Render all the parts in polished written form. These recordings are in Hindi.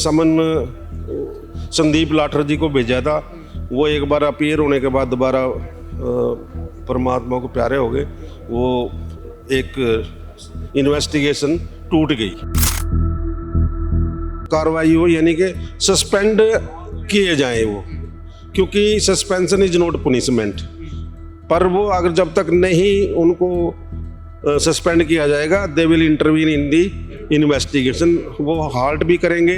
समन संदीप लाठर जी को भेजा था। वो एक बार अपीयर होने के बाद दोबारा परमात्मा को प्यारे हो गए। वो एक इन्वेस्टिगेशन टूट गई, कार्रवाई हो यानी कि सस्पेंड किए जाएं वो, क्योंकि सस्पेंशन इज नॉट पनिशमेंट। पर वो अगर जब तक नहीं उनको सस्पेंड किया जाएगा, they will intervene in the investigation. वो हाल्ट भी करेंगे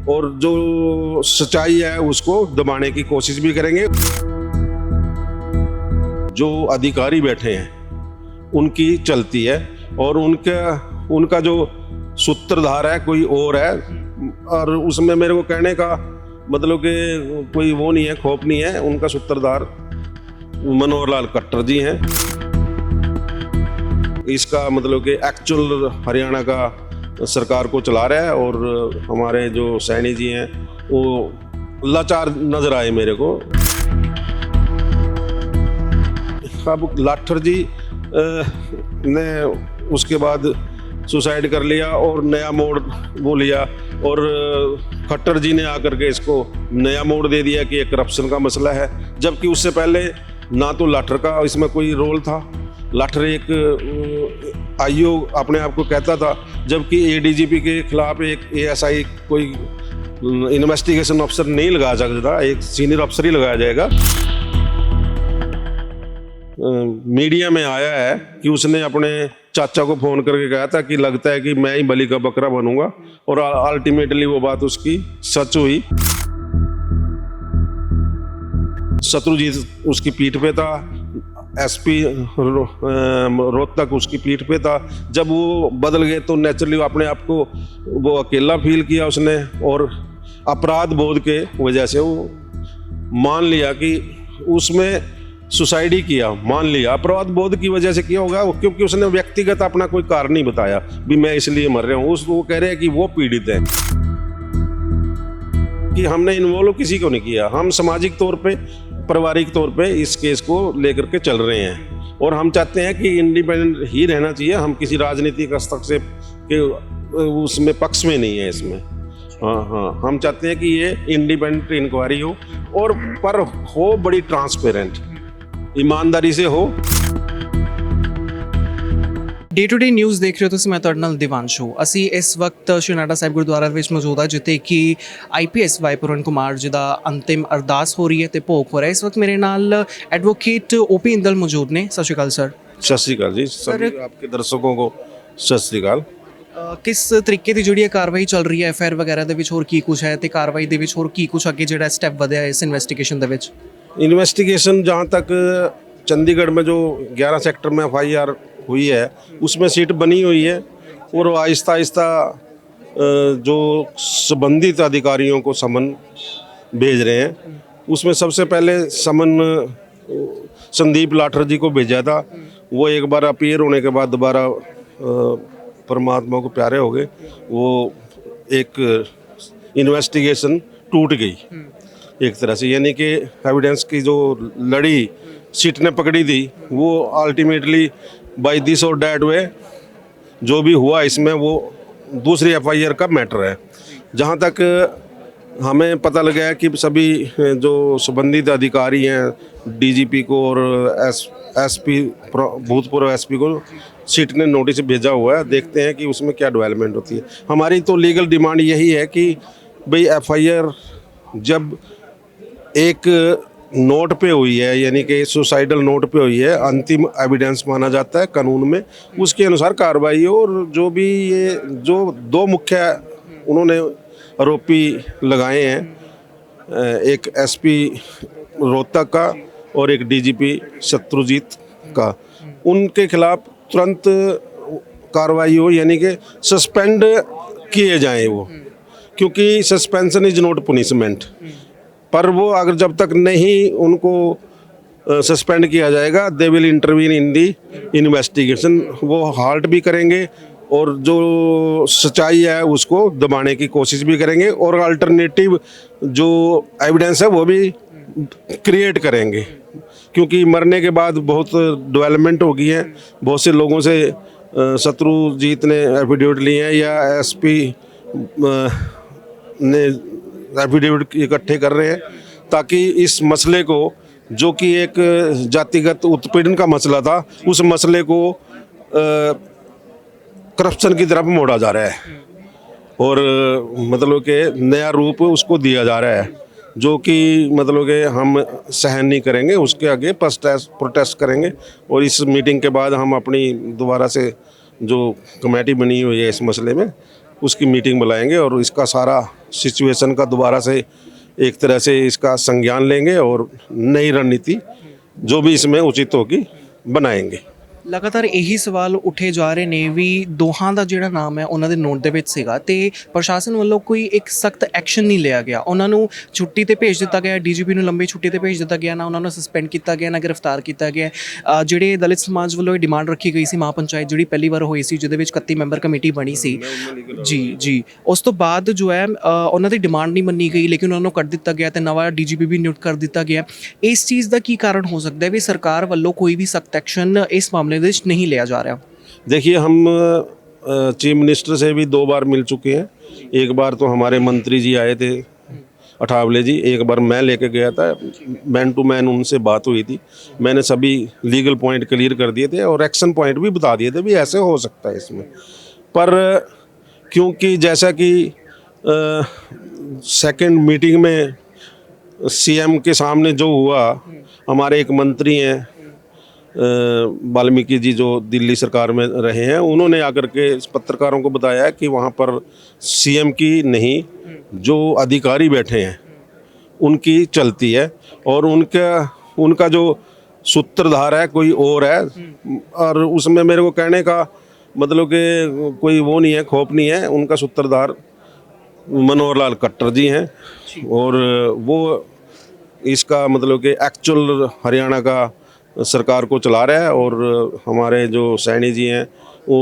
और जो सच्चाई है उसको दबाने की कोशिश भी करेंगे। जो अधिकारी बैठे हैं उनकी चलती है और उनका जो सूत्रधार है कोई और है, और उसमें मेरे को कहने का मतलब कि कोई वो नहीं है, खौफ नहीं है। उनका सूत्रधार मनोहर लाल खट्टर जी हैं। इसका मतलब कि एक्चुअल हरियाणा का सरकार को चला रहा है और हमारे जो सैनी जी हैं वो लाचार नजर आए मेरे को। अब लाठर जी ने उसके बाद सुसाइड कर लिया और नया मोड़ वो लिया, और खट्टर जी ने आकर के इसको नया मोड़ दे दिया कि ये करप्शन का मसला है, जबकि उससे पहले ना तो लाठर का इसमें कोई रोल था। लाठर एक आईओ अपने आप को कहता था, जबकि एडीजीपी के खिलाफ एक एएसआई कोई इन्वेस्टिगेशन अफसर नहीं लगा सकता, एक सीनियर अफसर ही लगाया जाएगा। मीडिया में आया है कि उसने अपने चाचा को फोन करके कहा था कि लगता है कि मैं ही बलि का बकरा बनूंगा, और अल्टीमेटली वो बात उसकी सच हुई। शत्रुजीत उसकी पीठ पे था, एसपी रोहतक उसकी पीठ पे था। जब वो बदल गए तो नेचुरली अपने आप को वो अकेला फील किया उसने, और अपराध बोध के वजह से वो मान लिया कि उसमें सुसाइड ही किया, मान लिया अपराध बोध की वजह से किया होगा, क्योंकि उसने व्यक्तिगत अपना कोई कारण नहीं बताया भी मैं इसलिए मर रहा हूँ। वो कह रहे हैं कि वो पीड़ित है, कि हमने इन्वॉल्व किसी को नहीं किया। हम सामाजिक तौर पे, पारिवारिक तौर पे इस केस को लेकर के चल रहे हैं, और हम चाहते हैं कि इंडिपेंडेंट ही रहना चाहिए। हम किसी राजनीतिक हस्तक्षेप के उसमें पक्ष में नहीं है इसमें। हाँ, हम चाहते हैं कि ये इंडिपेंडेंट इंक्वायरी हो, और पर हो बड़ी ट्रांसपेरेंट, ईमानदारी से हो। ਡੇ ਟੂ ਡੇ ਨਿਊਜ਼ ਦੇਖ ਰਹੇ ਹੋ ਤੁਸੀਂ। ਮੈਂ ਤੁਹਾਡੇ ਨਾਲ ਦਿਵਾਂਸ਼ੂ। ਅਸੀਂ ਇਸ ਵਕਤ ਸ਼੍ਰੀ ਨਾਡਾ ਸਾਹਿਬ ਗੁਰਦੁਆਰਾ ਦੇ ਵਿੱਚ ਮੌਜੂਦ ਹਾਂ, ਜਿੱਥੇ ਕਿ IPS ਵਾਈ ਪੂਰਨ ਕੁਮਾਰ ਜੀ ਦਾ ਅੰਤਿਮ ਅਰਦਾਸ ਹੋ ਰਹੀ ਹੈ ਤੇ ਭੋਗ ਹੋ ਰਿਹਾ। ਇਸ ਵਕਤ ਮੇਰੇ ਨਾਲ ਐਡਵੋਕੇਟ OP ਇੰਦਲ ਮੌਜੂਦ ਨੇ। ਸਤਿ ਸ਼੍ਰੀ ਅਕਾਲ ਸਰ। ਸਤਿ ਸ਼੍ਰੀ ਅਕਾਲ ਜੀ ਸभी आपके दर्शकों को ਸਤਿ ਸ਼੍ਰੀ ਅਕਾਲ। ਕਿਸ ਤਰੀਕੇ ਦੀ ਜਿਹੜੀ ਕਾਰਵਾਈ ਚੱਲ ਰਹੀ ਹੈ FIR ਵਗੈਰਾ ਦੇ ਵਿੱਚ, ਹੋਰ ਕੀ ਕੁਝ ਹੈ ਤੇ ਕਾਰਵਾਈ ਦੇ ਵਿੱਚ ਹੋਰ ਕੀ ਕੁਝ ਅੱਗੇ ਜਿਹੜਾ ਸਟੈਪ ਵਧਿਆ ਇਸ ਇਨਵੈਸਟੀਗੇਸ਼ਨ ਦੇ ਵਿੱਚ? इन्वेस्टिगेशन जहाँ तक चंडीगढ़ में जो 11 सेक्टर में FIR हुई है उसमें सीट बनी हुई है, और आहिस्ता आहिस्ता जो संबंधित अधिकारियों को समन भेज रहे हैं। उसमें सबसे पहले समन संदीप लाठर जी को भेजा था। वो एक बार अपीयर होने के बाद दोबारा परमात्मा को प्यारे हो गए। वो एक इन्वेस्टिगेशन टूट गई एक तरह से, यानी कि एविडेंस की जो लड़ी सीट ने पकड़ी थी वो अल्टीमेटली बाय दिस और डैट वे जो भी हुआ इसमें वो दूसरी FIR का मैटर है। जहाँ तक हमें पता लगा है कि सभी जो संबंधित अधिकारी हैं, DGP को और SP भूतपूर्व SP को सीट ने नोटिस भेजा हुआ है। देखते हैं कि उसमें क्या डेवलपमेंट होती है। हमारी तो लीगल डिमांड यही है कि भाई FIR जब एक नोट पे हुई है, यानी कि सुसाइडल नोट पे हुई है, अंतिम एविडेंस माना जाता है कानून में, उसके अनुसार कार्रवाई हो। और जो भी ये जो दो मुख्य उन्होंने आरोपी लगाए हैं, एक SP रोहतक का और एक DGP शत्रुजीत का, उनके खिलाफ तुरंत कार्रवाई हो, यानी कि सस्पेंड किए जाएं वो, क्योंकि सस्पेंशन इज नॉट पनिशमेंट। पर वो अगर जब तक नहीं उनको सस्पेंड किया जाएगा, they will intervene in the investigation. वो हाल्ट भी करेंगे और जो सच्चाई है उसको दबाने की कोशिश भी करेंगे, और अल्टरनेटिव जो एविडेंस है वो भी क्रिएट करेंगे, क्योंकि मरने के बाद बहुत डेवलपमेंट हो गई है। बहुत से लोगों से शत्रुजीत ने एफिडेविट लिए हैं, या SP ने एफिडेविट इकट्ठे कर रहे हैं ताकि इस मसले को, जो कि एक जातिगत उत्पीड़न का मसला था, उस मसले को करप्शन की तरफ मोड़ा जा रहा है और मतलब कि नया रूप उसको दिया जा रहा है, जो कि मतलब कि हम सहन नहीं करेंगे। उसके आगे प्रोटेस्ट करेंगे और इस मीटिंग के बाद हम अपनी दोबारा से जो कमेटी बनी हुई है इस मसले में, उसकी मीटिंग बुलाएंगे और इसका सारा सिचुएशन का दोबारा से एक तरह से इसका संज्ञान लेंगे और नई रणनीति जो भी इसमें उचित होगी बनाएंगे। ਲਗਾਤਾਰ ਇਹੀ ਸਵਾਲ ਉੱਠੇ ਜਾ ਰਹੇ ਨੇ ਵੀ ਦੋਹਾਂ ਦਾ ਜਿਹੜਾ ਨਾਮ ਹੈ ਉਹਨਾਂ ਦੇ ਨੋਟ ਦੇ ਵਿੱਚ ਸੀਗਾ ਤੇ ਪ੍ਰਸ਼ਾਸਨ ਵੱਲੋਂ ਕੋਈ ਇੱਕ ਸਖਤ ਐਕਸ਼ਨ ਨਹੀਂ ਲਿਆ ਗਿਆ। ਉਹਨਾਂ ਨੂੰ ਛੁੱਟੀ ਤੇ ਭੇਜ ਦਿੱਤਾ ਗਿਆ, ਡੀਜੀਪੀ ਨੂੰ ਲੰਬੀ ਛੁੱਟੀ ਤੇ ਭੇਜ ਦਿੱਤਾ ਗਿਆ, ਨਾ ਉਹਨਾਂ ਨੂੰ ਸਸਪੈਂਡ ਕੀਤਾ ਗਿਆ, ਨਾ ਗ੍ਰਿਫਤਾਰ ਕੀਤਾ ਗਿਆ। ਜਿਹੜੇ ਦਲਿਤ ਸਮਾਜ ਵੱਲੋਂ ਇਹ ਡਿਮਾਂਡ ਰੱਖੀ ਗਈ ਸੀ ਮਹਾਪੰਚਾਇਤ ਜਿਹੜੀ ਪਹਿਲੀ ਵਾਰ ਹੋਈ ਸੀ, ਜਿਹਦੇ ਵਿੱਚ 31 ਮੈਂਬਰ ਕਮੇਟੀ ਬਣੀ ਸੀ ਜੀ, ਉਸ ਤੋਂ ਬਾਅਦ ਜੋ ਹੈ ਉਹਨਾਂ ਦੀ ਡਿਮਾਂਡ ਨਹੀਂ ਮੰਨੀ ਗਈ, ਲੇਕਿਨ ਉਹਨਾਂ ਨੂੰ ਕੱਢ ਦਿੱਤਾ ਗਿਆ ਤੇ ਨਵਾਂ ਡੀਜੀਪੀ ਵੀ ਨਿਯੁਕਤ ਕਰ ਦਿੱਤਾ ਗਿਆ। ਇਸ ਚੀਜ਼ ਦਾ ਕੀ ਕਾਰਨ ਹੋ ਸਕਦਾ ਹੈ ਵੀ ਸਰਕਾਰ ਵੱਲੋਂ ਕੋਈ ਵੀ ਸਖਤ ਐਕਸ਼ਨ ਇਸ ਮਾਮਲੇ ਦੇ ਵਿੱਚ नहीं लिया जा रहा? देखिए, हम चीफ मिनिस्टर से भी 2 बार मिल चुके हैं। एक बार तो हमारे मंत्री जी आए थे अठावले जी, एक बार मैं लेके गया था, मैन टू मैन उनसे बात हुई थी। मैंने सभी लीगल पॉइंट क्लियर कर दिए थे और एक्शन पॉइंट भी बता दिए थे भी ऐसे हो सकता है इसमें। पर क्योंकि जैसा कि सेकंड मीटिंग में सीएम के सामने जो हुआ, हमारे एक मंत्री हैं वाल्मीकि जी जो दिल्ली सरकार में रहे हैं, उन्होंने आकर के पत्रकारों को बताया कि वहाँ पर सीएम की नहीं, जो अधिकारी बैठे हैं उनकी चलती है और उनका जो सूत्रधार है कोई और है। और उसमें मेरे को कहने का मतलब कि कोई वो नहीं है, खौफ नहीं है। उनका सूत्रधार मनोहर लाल खट्टर जी हैं और वो इसका मतलब कि एक्चुअल हरियाणा का सरकार को चला रहा है। और हमारे जो सैनी जी हैं वो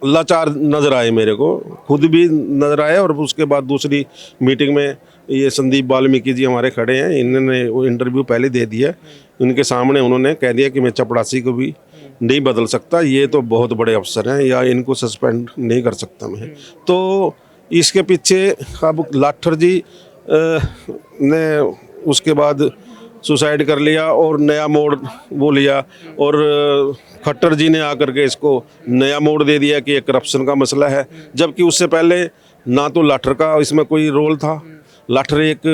लाचार नज़र आए, मेरे को खुद भी नज़र आए। और उसके बाद दूसरी मीटिंग में ये संदीप वाल्मीकि जी हमारे खड़े हैं, इन्होंने वो इंटरव्यू पहले दे दिया। इनके सामने उन्होंने कह दिया कि मैं चपड़ासी को भी नहीं बदल सकता, ये तो बहुत बड़े अफसर हैं, या इनको सस्पेंड नहीं कर सकता मैं। तो इसके पीछे अब लाठर जी ने उसके बाद सुसाइड कर लिया और नया मोड़ वो लिया, और खट्टर जी ने आकर के इसको नया मोड़ दे दिया कि ये करप्शन का मसला है। जबकि उससे पहले ना तो लाठर का इसमें कोई रोल था, लाठर एक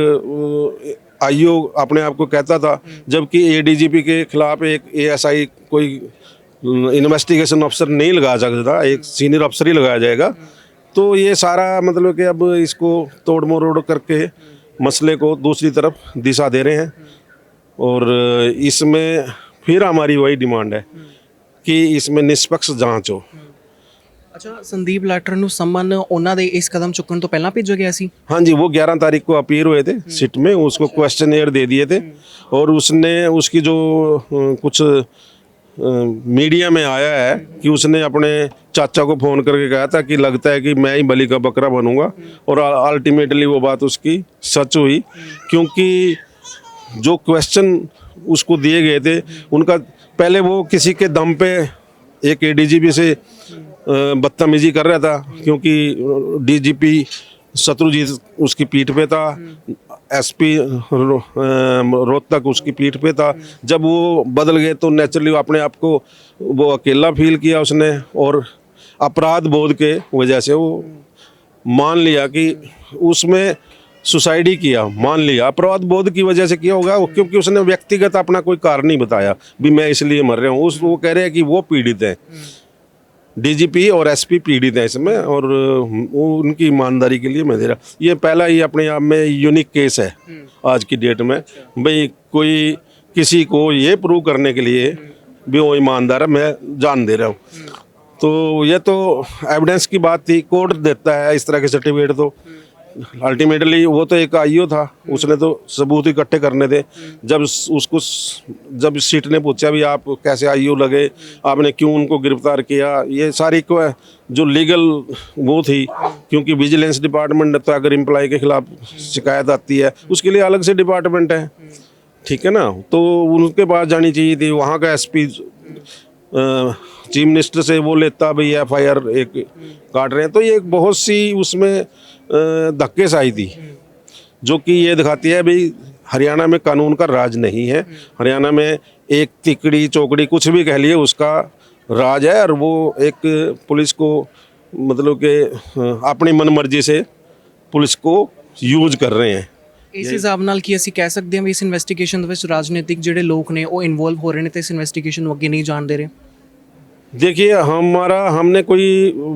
आईओ अपने आप को कहता था, जबकि एडीजीपी के खिलाफ एक एएसआई कोई इन्वेस्टिगेशन अफसर नहीं लगाया सकता, एक सीनियर अफसर ही लगाया जाएगा। तो ये सारा मतलब कि अब इसको तोड़ मरोड़ करके मसले को दूसरी तरफ दिशा दे रहे हैं। और इसमें फिर हमारी वही डिमांड है कि इसमें निष्पक्ष जांच हो। ਅੱਛਾ, ਸੰਦੀਪ ਲਾਠਰ ਨੂੰ ਸੰਮਨ ਉਹਨਾਂ ਦੇ ਇਸ ਕਦਮ ਚੁੱਕਣ ਤੋਂ ਪਹਿਲਾਂ ਭੇਜਿਆ ਗਿਆ ਸੀ? हाँ जी, वो 11 तारीख को अपीयर हुए थे सिट में, उसको क्वेश्चन दे दिए थे और उसने उसकी जो कुछ मीडिया में आया है कि उसने अपने चाचा को फ़ोन करके कहा था कि लगता है कि मैं ही बलि का बकरा बनूंगा। और अल्टीमेटली वो बात उसकी सच हुई, क्योंकि जो क्वेश्चन उसको दिए गए थे उनका पहले वो किसी के दम पे एक एडीजीपी से बदतमीजी कर रहा था, क्योंकि डीजीपी शत्रुजीत उसकी पीठ पे था, एसपी रोहतक उसकी पीठ पे था। जब वो बदल गए तो नेचुरली अपने आप को वो अकेला फील किया उसने, और अपराध बोध के वजह से वो मान लिया कि उसमें सुसाइड ही किया, मान लिया अपराध बोध की वजह से किया होगा, क्योंकि उसने व्यक्तिगत अपना कोई कारण नहीं बताया भी मैं इसलिए मर रहा हूँ। वो कह रहे हैं कि वो पीड़ित हैं, डीजीपी और एसपी पीड़ित हैं इसमें, और वो उनकी ईमानदारी के लिए मैं दे रहा। ये पहला ही अपने आप में यूनिक केस है आज की डेट में, भाई कोई किसी को ये प्रूव करने के लिए भी वो ईमानदार है, मैं जान दे रहा हूँ। तो ये तो एविडेंस की बात थी, कोर्ट देता है इस तरह के सर्टिफिकेट। तो अल्टीमेटली वो तो एक आईओ था, उसने तो सबूत इकट्ठे करने थे। जब जब सीट ने पूछा भी आप कैसे आईओ लगे, आपने क्यों उनको गिरफ्तार किया, ये सारी को जो लीगल वो थी, क्योंकि विजिलेंस डिपार्टमेंट तो अगर एम्प्लॉय के खिलाफ शिकायत आती है उसके लिए अलग से डिपार्टमेंट है, ठीक है ना। तो उनके पास जानी चाहिए थी, वहाँ का एसपी चीफ मिनिस्टर से वो लेता भाई FIR एक काट रहे हैं, तो ये एक बहुत सी उसमें धक्केशाही थी जो कि ये दिखाती है भाई हरियाणा में कानून का राज नहीं है। हरियाणा में एक तिकड़ी चौकड़ी कुछ भी कह लिए उसका राज है, और वो एक पुलिस को मतलब कि अपनी मनमर्जी से पुलिस को यूज कर रहे हैं। ਇਸ ਹਿਸਾਬ ਨਾਲ ਕੀ ਅਸੀਂ ਕਹਿ ਸਕਦੇ ਹਾਂ ਵੀ ਇਸ ਇਨਵੈਸਟੀਗੇਸ਼ਨ ਦੇ ਵਿੱਚ ਰਾਜਨੀਤਿਕ ਜਿਹੜੇ ਲੋਕ ਨੇ ਉਹ ਇਨਵੋਲਵ ਹੋ ਰਹੇ ਨੇ ਤੇ ਇਸ ਇਨਵੈਸਟੀਗੇਸ਼ਨ ਨੂੰ ਅੱਗੇ ਨਹੀਂ ਜਾਣ ਦੇ ਰਹੇ। देखिए हमने कोई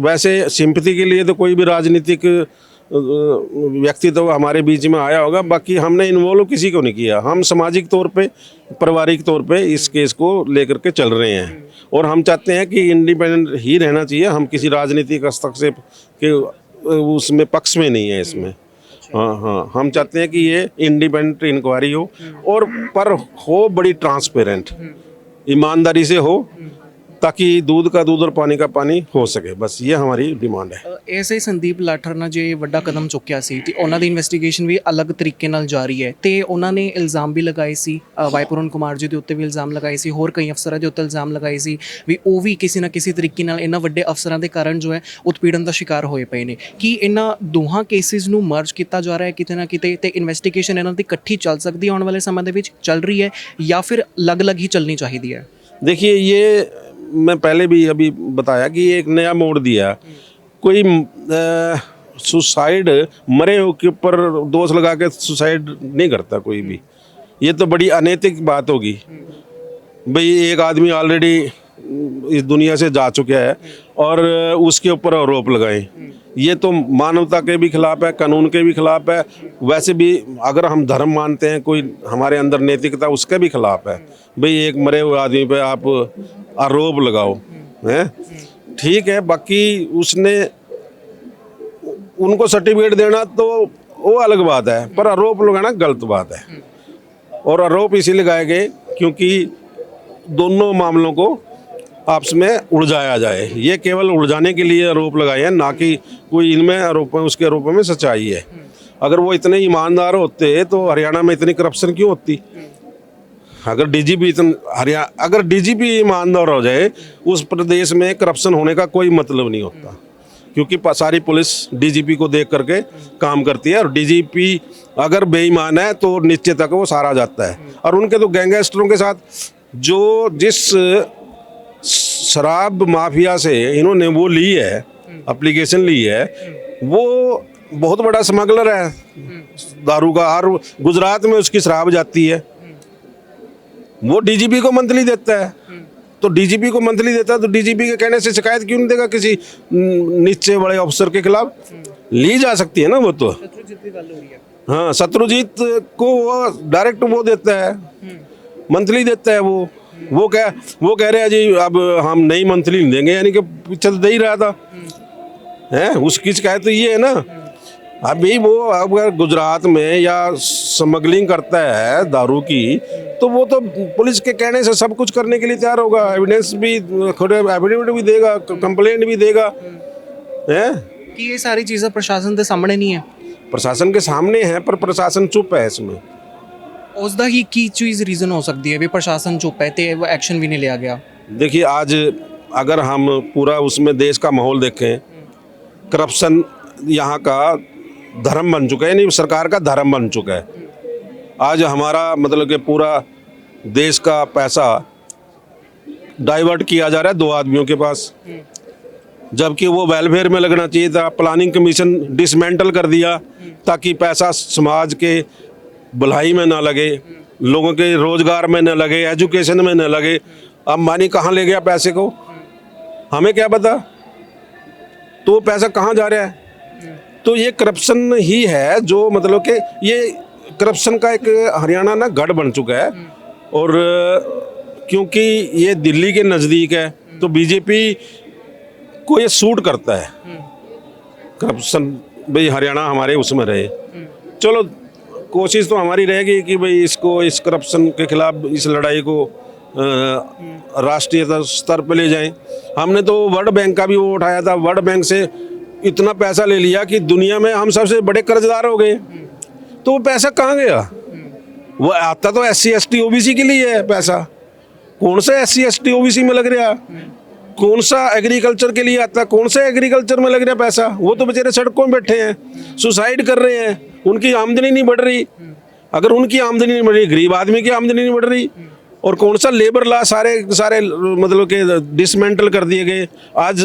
वैसे सिंपैथी के लिए तो कोई भी राजनीतिक व्यक्ति तो हमारे बीच में आया होगा, बाकी हमने इन्वॉल्व किसी को नहीं किया। हम सामाजिक तौर पे पारिवारिक तौर पे इस केस को लेकर के चल रहे हैं, और हम चाहते हैं कि इंडिपेंडेंट ही रहना चाहिए। हम किसी राजनीतिक हस्तक्षेप के उसमें पक्ष में नहीं है इसमें। हाँ, हम चाहते हैं कि ये इंडिपेंडेंट इंक्वायरी हो, और पर हो बड़ी ट्रांसपेरेंट, ईमानदारी से हो, ताकि दूध का दूध और पानी का पानी हो सके। बस ये हमारी डिमांड है। ਐਸੇ ਸੰਦੀਪ ਲਾਠਰ ਨਾਲ ਜੇ ਵੱਡਾ ਕਦਮ ਚੁੱਕਿਆ ਸੀ ਤੇ ਉਹਨਾਂ ਦੀ ਇਨਵੈਸਟੀਗੇਸ਼ਨ ਵੀ ਅਲੱਗ ਤਰੀਕੇ ਨਾਲ ਜਾਰੀ ਹੈ ਤੇ ਉਹਨਾਂ ਨੇ ਇਲਜ਼ਾਮ ਵੀ ਲਗਾਏ ਸੀ ਵਾਈਪੁਰਨ ਕੁਮਾਰ ਜੀ ਦੇ ਉੱਤੇ ਵੀ ਇਲਜ਼ਾਮ ਲਗਾਏ ਸੀ, ਹੋਰ ਕਈ ਅਫਸਰਾਂ ਦੇ ਉੱਤੇ ਇਲਜ਼ਾਮ ਲਗਾਏ ਸੀ ਵੀ ਉਹ ਵੀ ਕਿਸੇ ਨਾ ਕਿਸੇ ਤਰੀਕੇ ਨਾਲ ਇਹਨਾਂ ਵੱਡੇ ਅਫਸਰਾਂ ਦੇ ਕਾਰਨ ਜੋ ਹੈ ਉਤਪੀੜਨ ਦਾ ਸ਼ਿਕਾਰ ਹੋਏ ਪਏ ਨੇ। ਕੀ ਇਹਨਾਂ ਦੋਹਾਂ ਕੇਸਿਸ ਨੂੰ ਮਰਜ ਕੀਤਾ ਜਾ ਰਿਹਾ ਹੈ ਕਿਤੇ ਨਾ ਕਿਤੇ, ਤੇ ਇਨਵੈਸਟੀਗੇਸ਼ਨ ਇਹਨਾਂ ਦੀ ਇਕੱਠੀ ਚੱਲ ਸਕਦੀ ਹੈ ਆਉਣ ਵਾਲੇ ਸਮੇਂ ਦੇ ਵਿੱਚ, ਚੱਲ ਰਹੀ ਹੈ ਜਾਂ ਫਿਰ ਅਲੱਗ-ਅਲੱਗ ਹੀ ਚੱਲਣੀ ਚਾਹੀਦੀ ਹੈ? देखिए ये मैं पहले भी अभी बताया कि एक नया मोड़ दिया। कोई सुसाइड मरे हो के ऊपर दोष लगा के सुसाइड नहीं करता कोई भी। ये तो बड़ी अनैतिक बात होगी भाई। एक आदमी ऑलरेडी इस दुनिया से जा चुका है और उसके ऊपर आरोप लगाएं, ये तो मानवता के भी खिलाफ है, कानून के भी खिलाफ है। वैसे भी अगर हम धर्म मानते हैं, कोई हमारे अंदर नैतिकता, उसके भी खिलाफ है भाई। एक मरे हुए आदमी पे आप आरोप लगाओ, हैं ठीक है। बाकी उसने उनको सर्टिफिकेट देना तो वो अलग बात है, पर आरोप लगाना गलत बात है। और आरोप इसीलिए लगाए गए क्योंकि दोनों मामलों को आपस में उलझाया जाए। ये केवल उलझाने के लिए आरोप लगाए हैं, ना कि कोई इनमें आरोप है उसके आरोपों में सच्चाई है। अगर वो इतने ईमानदार होते तो हरियाणा में इतनी करप्शन क्यों होती? अगर डीजीपी ईमानदार हो जाए, उस प्रदेश में करप्शन होने का कोई मतलब नहीं होता, क्योंकि सारी पुलिस डीजीपी को देख करके काम करती है। और डीजीपी अगर बेईमान है तो नीचे तक वो सारा जाता है। और उनके तो गैंगस्टरों के साथ जो जिस शराब माफिया से इन्होंने वो ली है, एप्लीकेशन ली है, वो बहुत बड़ा स्मगलर है दारू का। और गुजरात में उसकी शराब जाती है, वो डीजीपी को मंथली देता है। तो डीजीपी को मंथली देता है तो डीजीपी के कहने से शिकायत क्यों नहीं देगा किसी नीचे बड़े अफसर के खिलाफ? ली जा सकती है ना वो तो। हाँ, शत्रुजीत को वो डायरेक्ट वो देता है, मंथली देता है। वो कह रहे हैं जी अब हम नई मंथली नहीं देंगे, यानी कि पीछे तो दे ही रहा था है। उसकी शिकायत तो ये है ना। अभी वो अगर गुजरात में या स्मगलिंग करता है दारू की, तो वो तो पुलिस के कहने से सब कुछ करने के लिए तैयार होगा। एविडेंस भी, एफिडेविट भी देगा, कंप्लेंट भी देगा, है कि ये सारी चीज़ें प्रशासन के सामने नहीं है? प्रशासन के सामने है, पर प्रशासन चुप है इसमें। ਉਸ ਦਾ ਹੀ ਕੀ ਚੀਜ਼ ਰੀਜ਼ਨ ਹੋ ਸਕਦੀ ਹੈ ਵੀ ਪ੍ਰਸ਼ਾਸਨ ਚੁੱਪ ਹੈ ਤੇ ਐਕਸ਼ਨ ਵੀ ਨਹੀਂ ਲਿਆ ਗਿਆ? देखिए आज अगर हम पूरा उसमें देश का माहौल देखें, करप्शन यहाँ का धर्म बन चुका है, यानी सरकार का धर्म बन चुका है। आज हमारा मतलब कि पूरा देश का पैसा डाइवर्ट किया जा रहा है दो आदमियों के पास, जबकि वो वेलफेयर में लगना चाहिए था। प्लानिंग कमीशन डिसमेंटल कर दिया ताकि पैसा समाज के भलाई में ना लगे, लोगों के रोजगार में न लगे, एजुकेशन में न लगे। अंबानी कहाँ ले गया पैसे को, हमें क्या पता? तो वो पैसा कहाँ जा रहा है? तो ये करप्शन ही है जो मतलब कि ये करप्शन का एक हरियाणा ना गढ़ बन चुका है। और क्योंकि ये दिल्ली के नज़दीक है तो बीजेपी को ये सूट करता है करप्शन, भाई हरियाणा हमारे उसमें रहे। चलो कोशिश तो हमारी रहेगी कि भाई इसको, इस करप्शन के खिलाफ इस लड़ाई को राष्ट्रीय स्तर पर ले जाएं। हमने तो वर्ल्ड बैंक का भी वो उठाया था। वर्ल्ड बैंक से इतना पैसा ले लिया कि दुनिया में हम सबसे बड़े कर्जदार हो गए। तो वो पैसा कहाँ गया? वो आता तो SC ST OBC के लिए है पैसा, कौन सा SC ST OBC में लग रहा, कौन सा एग्रीकल्चर के लिए आता, कौन सा एग्रीकल्चर में लग रहा पैसा? वो तो बेचारे सड़कों में बैठे हैं, सुसाइड कर रहे हैं, उनकी आमदनी नहीं बढ़ रही। अगर उनकी आमदनी नहीं बढ़ रही, गरीब आदमी की आमदनी नहीं बढ़ रही। और कौन सा लेबर लॉ सारे मतलब के डिसमेंटल कर दिए गए। आज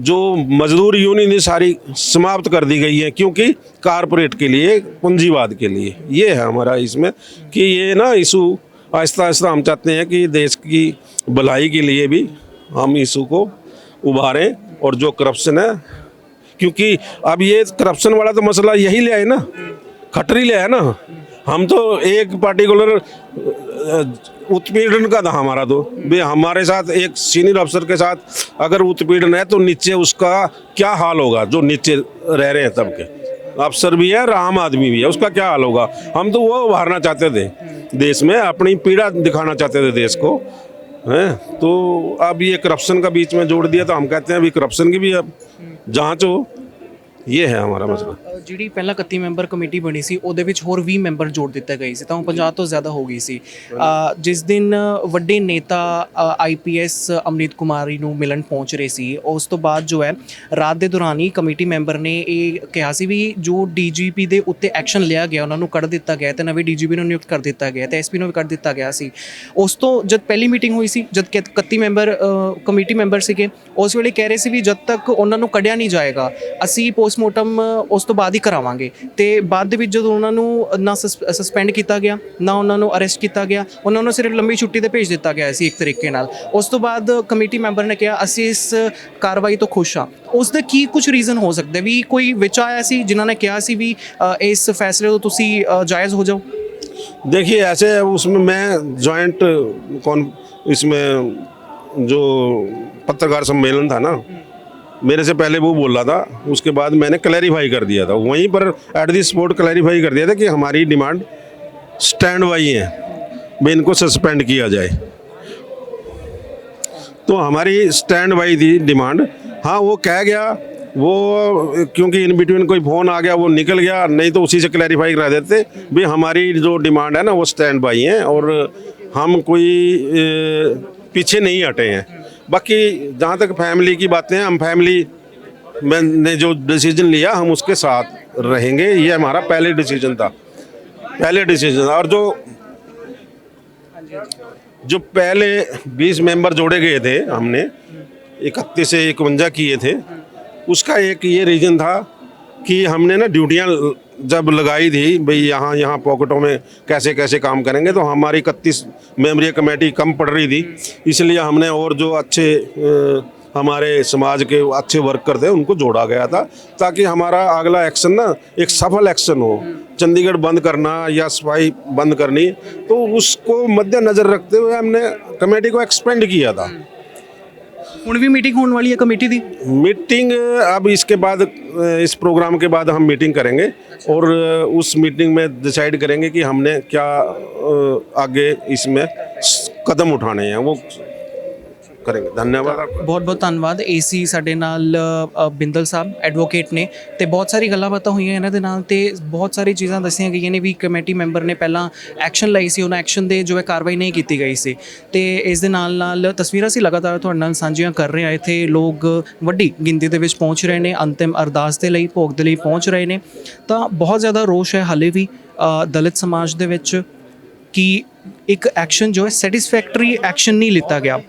जो मजदूर यूनियन सारी समाप्त कर दी गई है, क्योंकि कारपोरेट के लिए, पूंजीवाद के लिए। ये है हमारा इसमें कि ये ना इशू आहिस्ता आहिस्ता हम चाहते हैं कि देश की भलाई के लिए भी हम इशू को उभारें। और जो करप्शन है, क्योंकि अब ये करप्शन वाला तो मसला यही ले आए ना, खटरी ले आए ना। हम तो एक पार्टिकुलर उत्पीड़न का था हमारा, तो भाई हमारे साथ एक सीनियर अफसर के साथ अगर उत्पीड़न है तो नीचे उसका क्या हाल होगा, जो नीचे रह रहे हैं तबके, अफसर भी है और आम आदमी भी है, उसका क्या हाल होगा। हम तो वो उभारना चाहते थे, देश में अपनी पीड़ा दिखाना चाहते थे देश को, हैं। तो अब ये करप्शन का बीच में जोड़ दिया, तो हम कहते हैं अभी करप्शन की भी अब जांच हो। ये है हमारा मसला। ਜਿਹੜੀ ਪਹਿਲਾਂ 31 ਮੈਂਬਰ ਕਮੇਟੀ ਬਣੀ ਸੀ ਉਹਦੇ ਵਿੱਚ ਹੋਰ 20 ਮੈਂਬਰ ਜੋੜ ਦਿੱਤੇ ਗਏ ਸੀ, ਤਾਂ ਉਹ 50 ਤੋਂ ਜ਼ਿਆਦਾ ਹੋ ਗਈ ਸੀ। ਜਿਸ ਦਿਨ ਵੱਡੇ ਨੇਤਾ IPS ਅਮਨੀਤ ਕੁਮਾਰੀ ਨੂੰ ਮਿਲਣ ਪਹੁੰਚ ਰਹੇ ਸੀ, ਉਸ ਤੋਂ ਬਾਅਦ ਜੋ ਹੈ ਰਾਤ ਦੇ ਦੌਰਾਨ ਹੀ ਕਮੇਟੀ ਮੈਂਬਰ ਨੇ ਇਹ ਕਿਹਾ ਸੀ ਵੀ ਜੋ DGP ਦੇ ਉੱਤੇ ਐਕਸ਼ਨ ਲਿਆ ਗਿਆ ਉਹਨਾਂ ਨੂੰ ਕੱਢ ਦਿੱਤਾ ਗਿਆ ਤੇ ਨਵੇਂ DGP ਨੂੰ ਨਿਯੁਕਤ ਕਰ ਦਿੱਤਾ ਗਿਆ ਤੇ SP ਨੂੰ ਵੀ ਕੱਢ ਦਿੱਤਾ ਗਿਆ ਸੀ। ਉਸ ਤੋਂ ਜਦ ਪਹਿਲੀ ਮੀਟਿੰਗ ਹੋਈ ਸੀ, ਜਦ 31 ਮੈਂਬਰ ਕਮੇਟੀ ਮੈਂਬਰ ਸੀਗੇ, ਉਸ ਵੇਲੇ ਕਹਿ ਰਹੇ ਸੀ ਵੀ ਜਦ ਤੱਕ ਉਹਨਾਂ ਨੂੰ ਕੱਢਿਆ ਨਹੀਂ ਜਾਏਗਾ ਅਸੀਂ ਪੋਸਟਮਾਰਟਮ ਉਸ ਤੋਂ ਬਾਅਦ ਹੀ ਕਰਾਵਾਂਗੇ। ਤੇ ਬਾਅਦ ਦੇ ਵਿੱਚ ਜਦੋਂ ਉਹਨਾਂ ਨੂੰ ਨਾ ਸਸਪੈਂਡ ਕੀਤਾ ਗਿਆ, ਨਾ ਉਹਨਾਂ ਨੂੰ ਅਰੈਸਟ ਕੀਤਾ ਗਿਆ, ਉਹਨਾਂ ਨੂੰ ਸਿਰਫ ਲੰਬੀ ਛੁੱਟੀ ਤੇ ਭੇਜ ਦਿੱਤਾ ਗਿਆ ਸੀ ਇੱਕ ਤਰੀਕੇ ਨਾਲ। ਉਸ ਤੋਂ ਬਾਅਦ ਕਮੇਟੀ ਮੈਂਬਰ ਨੇ ਕਿਹਾ ਅਸੀਂ ਇਸ ਕਾਰਵਾਈ ਤੋਂ ਖੁਸ਼ ਹਾਂ। ਉਸ ਦਾ ਕੀ ਕੁਝ ਰੀਜ਼ਨ ਹੋ ਸਕਦਾ ਵੀ ਕੋਈ ਵਿੱਚ ਆਇਆ ਸੀ ਜਿਨ੍ਹਾਂ ਨੇ ਕਿਹਾ ਸੀ ਵੀ ਇਸ ਫੈਸਲੇ ਤੋਂ ਤੁਸੀਂ ਜਾਇਜ਼ ਹੋ ਜਾਓ? देखिए ऐसे उसमें मैं जॉइंट कौन इसमें जो पत्रकार सम्मेलन था ना, मेरे से पहले वो बोल रहा था, उसके बाद मैंने क्लैरिफाई कर दिया था वहीं पर एट दी स्पॉट, क्लैरिफाई कर दिया था कि हमारी डिमांड स्टैंड बाई है, भी इनको सस्पेंड किया जाए। तो हमारी स्टैंड बाई थी डिमांड। हाँ वो कह गया, वो क्योंकि इन बिटवीन कोई फ़ोन आ गया वो निकल गया, नहीं तो उसी से क्लैरिफाई करा देते भी हमारी जो डिमांड है ना वो स्टैंड बाई है और हम कोई पीछे नहीं हटे हैं। बाकी जहाँ तक फैमिली की बातें हैं, हम फैमिली मैंने जो डिसीजन लिया हम उसके साथ रहेंगे, ये हमारा पहले डिसीजन था। और जो पहले 20 मेंबर जोड़े गए थे, हमने 31 से 51 किए थे, उसका एक ये रीज़न था कि हमने ना ड्यूटियाँ जब लगाई थी भाई यहाँ पॉकेटों में कैसे कैसे काम करेंगे, तो हमारी 31 मेंबरी कमेटी कम पड़ रही थी, इसलिए हमने और जो अच्छे हमारे समाज के अच्छे वर्कर थे उनको जोड़ा गया था, ताकि हमारा अगला एक्शन ना एक सफल एक्शन हो। चंडीगढ़ बंद करना या सफाई बंद करनी, तो उसको मद्देनज़र रखते हुए हमने कमेटी को एक्सपेंड किया था। ਹੁਣ ਵੀ ਮੀਟਿੰग ਹੋਣ ਵਾਲੀ ਹੈ कमेटी ਦੀ? मीटिंग अब इसके बाद, इस प्रोग्राम के बाद हम मीटिंग करेंगे और उस मीटिंग में डिसाइड करेंगे कि हमने क्या आगे इसमें कदम उठाने हैं, वो करेंगे। धन्यवाद आपका। ਬਹੁਤ ਬਹੁਤ ਧੰਨਵਾਦ। AC ਸਾਡੇ ਨਾਲ ਬਿੰਦਲ ਸਾਹਿਬ ਐਡਵੋਕੇਟ ਨੇ ਤੇ ਬਹੁਤ ਸਾਰੀ ਗੱਲਾਂ ਬਾਤਾਂ ਹੋਈਆਂ ਇਹਨਾਂ ਦੇ ਨਾਲ ਤੇ ਬਹੁਤ ਸਾਰੀ ਚੀਜ਼ਾਂ ਦੱਸੀਆਂ ਗਈਆਂ ਨੇ ਵੀ ਕਮੇਟੀ ਮੈਂਬਰ ਨੇ ਪਹਿਲਾਂ ਐਕਸ਼ਨ ਲਈ ਸੀ, ਉਹਨਾਂ ਐਕਸ਼ਨ ਦੇ ਜੋ ਹੈ ਕਾਰਵਾਈ ਨਹੀਂ ਕੀਤੀ ਗਈ ਸੀ। ਤੇ ਇਸ ਦੇ ਨਾਲ ਤਸਵੀਰਾਂ ਅਸੀਂ ਲਗਾਤਾਰ ਤੁਹਾਡੇ ਨਾਲ ਸਾਂਝੀਆਂ ਕਰ ਰਹੇ ਹਾਂ। ਇੱਥੇ ਲੋਕ ਵੱਡੀ ਗਿਣਤੀ ਦੇ ਵਿੱਚ ਪਹੁੰਚ ਰਹੇ ਨੇ, ਅੰਤਿਮ ਅਰਦਾਸ ਦੇ ਲਈ, ਭੋਗ ਦੇ ਲਈ ਪਹੁੰਚ ਰਹੇ ਨੇ। ਤਾਂ ਬਹੁਤ ਜ਼ਿਆਦਾ ਰੋਸ਼ ਹੈ ਹਾਲੇ ਵੀ ਦਲਿਤ ਸਮਾਜ ਦੇ ਵਿੱਚ ਕਿ ਇੱਕ ਐਕਸ਼ਨ ਜੋ ਹੈ ਸੈਟਿਸਫੈਕਟਰੀ ਐਕਸ਼ਨ ਨਹੀਂ ਲਿੱਤਾ ਗਿਆ।